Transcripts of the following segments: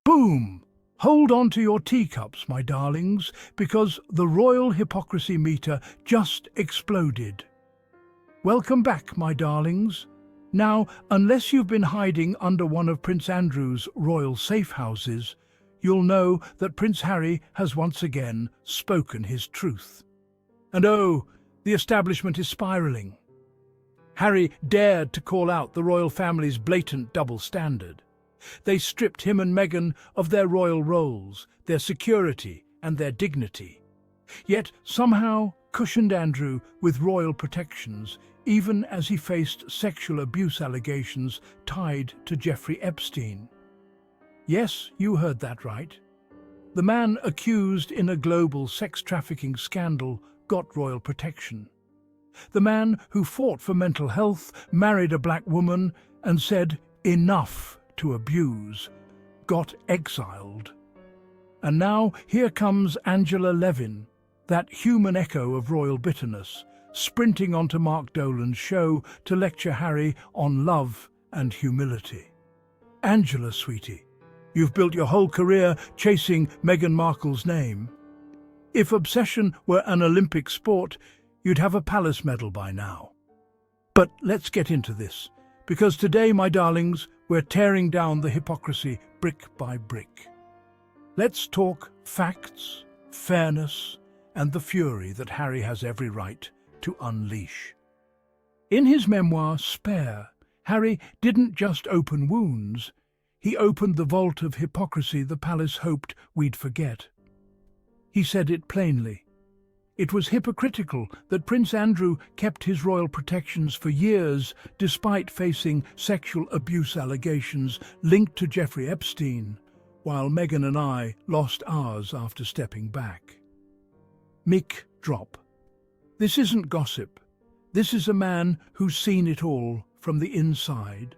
Boom! Hold on to your teacups, my darlings, because the royal hypocrisy meter just exploded. Welcome back, my darlings. Now, unless you've been hiding under one of Prince Andrew's royal safe houses, you'll know that Prince Harry has once again spoken his truth. And oh, the establishment is spiralling. Harry dared to call out the royal family's blatant double standard. They stripped him and Meghan of their royal roles, their security and their dignity, yet somehow cushioned Andrew with royal protections, even as he faced sexual abuse allegations tied to Jeffrey Epstein. Yes, you heard that right. The man accused in a global sex trafficking scandal got royal protection. The man who fought for mental health, married a black woman, and said enough to abuse, got exiled. And now here comes Angela Levin, that human echo of royal bitterness, sprinting onto Mark Dolan's show to lecture Harry on love and humility. Angela, sweetie, you've built your whole career chasing Meghan Markle's name. If obsession were an Olympic sport, you'd have a palace medal by now. But let's get into this, because today, my darlings, we're tearing down the hypocrisy brick by brick. Let's talk facts, fairness, and the fury that Harry has every right to unleash. In his memoir, Spare, Harry didn't just open wounds, he opened the vault of hypocrisy the palace hoped we'd forget. He said it plainly. It was hypocritical that Prince Andrew kept his royal protections for years despite facing sexual abuse allegations linked to Jeffrey Epstein, while Meghan and I lost ours after stepping back. Mic drop. This isn't gossip. This is a man who's seen it all from the inside.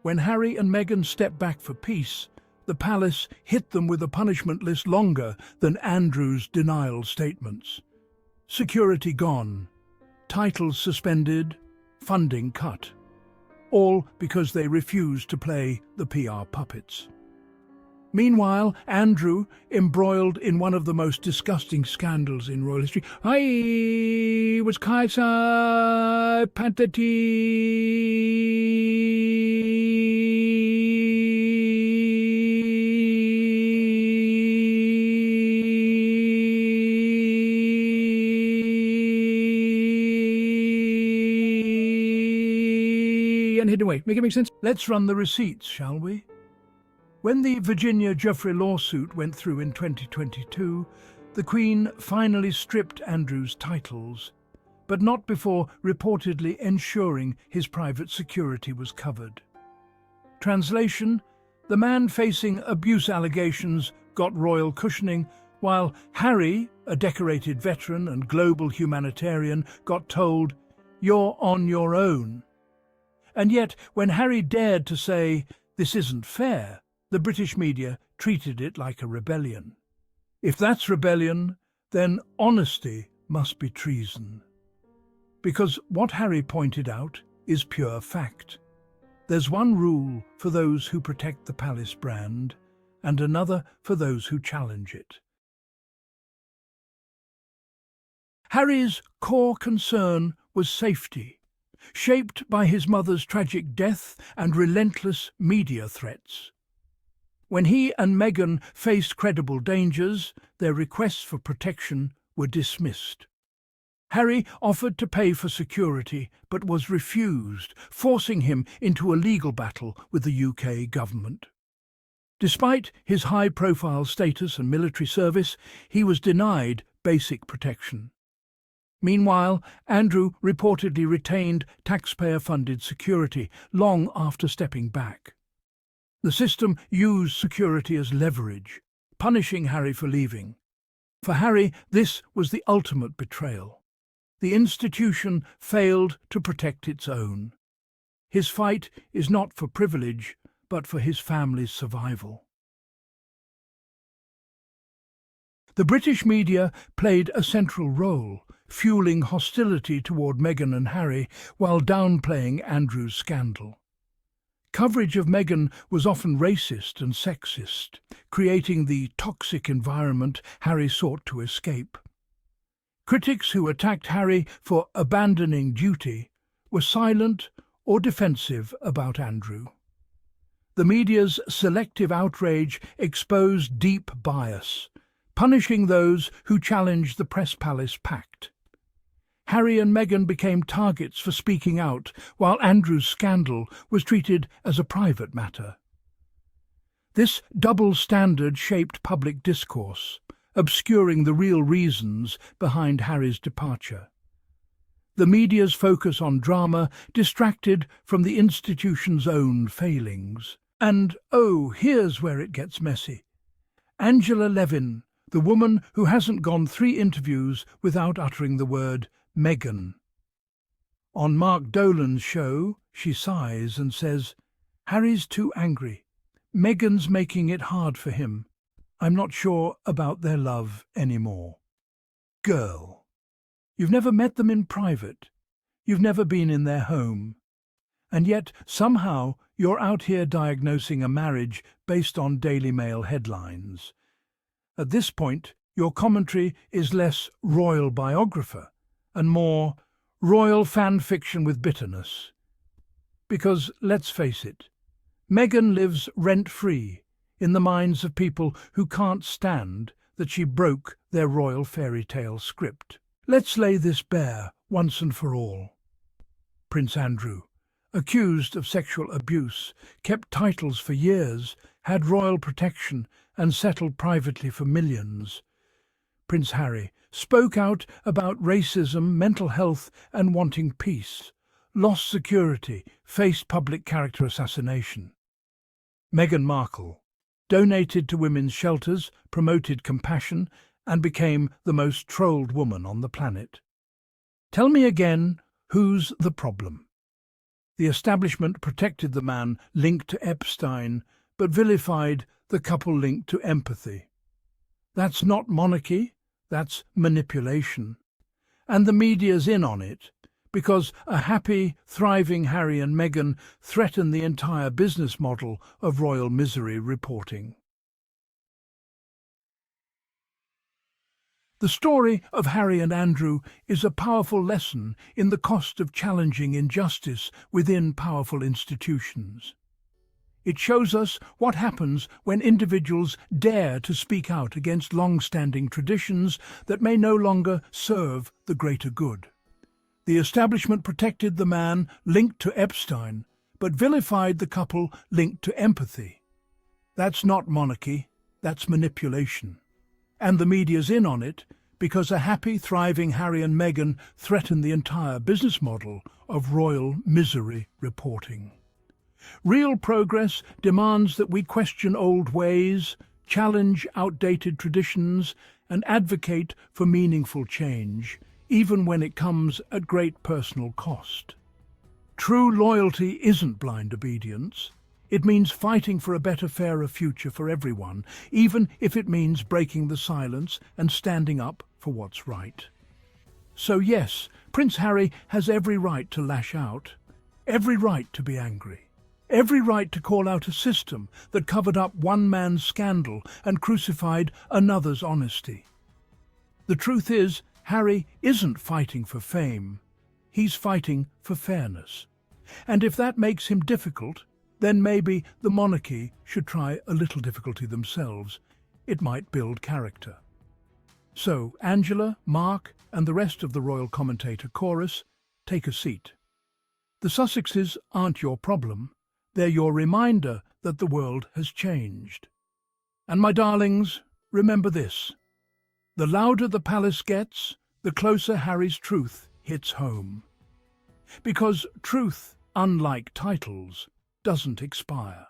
When Harry and Meghan stepped back for peace, the palace hit them with a punishment list longer than Andrew's denial statements. Security gone, titles suspended, funding cut. All because they refused to play the PR puppets. Meanwhile, Andrew, embroiled in one of the most disgusting scandals in royal history, I was Kaiser pathetic. And hidden away. Make it make sense? Let's run the receipts, shall we? When the Virginia Giuffre lawsuit went through in 2022, the Queen finally stripped Andrew's titles, but not before reportedly ensuring his private security was covered. Translation: the man facing abuse allegations got royal cushioning, while Harry, a decorated veteran and global humanitarian, got told, "You're on your own." And yet, when Harry dared to say, "This isn't fair," the British media treated it like a rebellion. If that's rebellion, then honesty must be treason. Because what Harry pointed out is pure fact. There's one rule for those who protect the palace brand, and another for those who challenge it. Harry's core concern was safety, shaped by his mother's tragic death and relentless media threats. When he and Meghan faced credible dangers, their requests for protection were dismissed. Harry offered to pay for security, but was refused, forcing him into a legal battle with the UK government. Despite his high-profile status and military service, he was denied basic protection. Meanwhile, Andrew reportedly retained taxpayer-funded security long after stepping back. The system used security as leverage, punishing Harry for leaving. For Harry, this was the ultimate betrayal. The institution failed to protect its own. His fight is not for privilege, but for his family's survival. The British media played a central role, fueling hostility toward Meghan and Harry while downplaying Andrew's scandal. Coverage of Meghan was often racist and sexist, creating the toxic environment Harry sought to escape. Critics who attacked Harry for abandoning duty were silent or defensive about Andrew. The media's selective outrage exposed deep bias, punishing those who challenged the Press Palace Pact. Harry and Meghan became targets for speaking out, while Andrew's scandal was treated as a private matter. This double standard shaped public discourse, obscuring the real reasons behind Harry's departure. The media's focus on drama distracted from the institution's own failings. And, oh, here's where it gets messy. Angela Levin, the woman who hasn't gone 3 interviews without uttering the word Meghan. On Mark Dolan's show, she sighs and says, "Harry's too angry. Meghan's making it hard for him. I'm not sure about their love anymore." Girl, you've never met them in private. You've never been in their home. And yet, somehow, you're out here diagnosing a marriage based on Daily Mail headlines. At this point, your commentary is less royal biographer and more royal fan fiction with bitterness. Because, let's face it, Meghan lives rent-free in the minds of people who can't stand that she broke their royal fairy tale script. Let's lay this bare once and for all. Prince Andrew, accused of sexual abuse, kept titles for years, had royal protection and settled privately for millions. Prince Harry spoke out about racism, mental health and wanting peace, lost security, faced public character assassination. Meghan Markle donated to women's shelters, promoted compassion and became the most trolled woman on the planet. Tell me again, who's the problem? The establishment protected the man linked to Epstein, but vilified the couple linked to empathy. That's not monarchy, that's manipulation. And the media's in on it, because a happy, thriving Harry and Meghan threaten the entire business model of royal misery reporting. The story of Harry and Andrew is a powerful lesson in the cost of challenging injustice within powerful institutions. It shows us what happens when individuals dare to speak out against long-standing traditions that may no longer serve the greater good. The establishment protected the man linked to Epstein, but vilified the couple linked to empathy. That's not monarchy, that's manipulation. And the media's in on it because a happy, thriving Harry and Meghan threaten the entire business model of royal misery reporting. Real progress demands that we question old ways, challenge outdated traditions, and advocate for meaningful change, even when it comes at great personal cost. True loyalty isn't blind obedience. It means fighting for a better, fairer future for everyone, even if it means breaking the silence and standing up for what's right. So yes, Prince Harry has every right to lash out, every right to be angry, every right to call out a system that covered up one man's scandal and crucified another's honesty. The truth is, Harry isn't fighting for fame. He's fighting for fairness. And if that makes him difficult, then maybe the monarchy should try a little difficulty themselves. It might build character. So, Angela, Mark, and the rest of the royal commentator chorus, take a seat. The Sussexes aren't your problem. They're your reminder that the world has changed. And my darlings, remember this. The louder the palace gets, the closer Harry's truth hits home. Because truth, unlike titles, doesn't expire.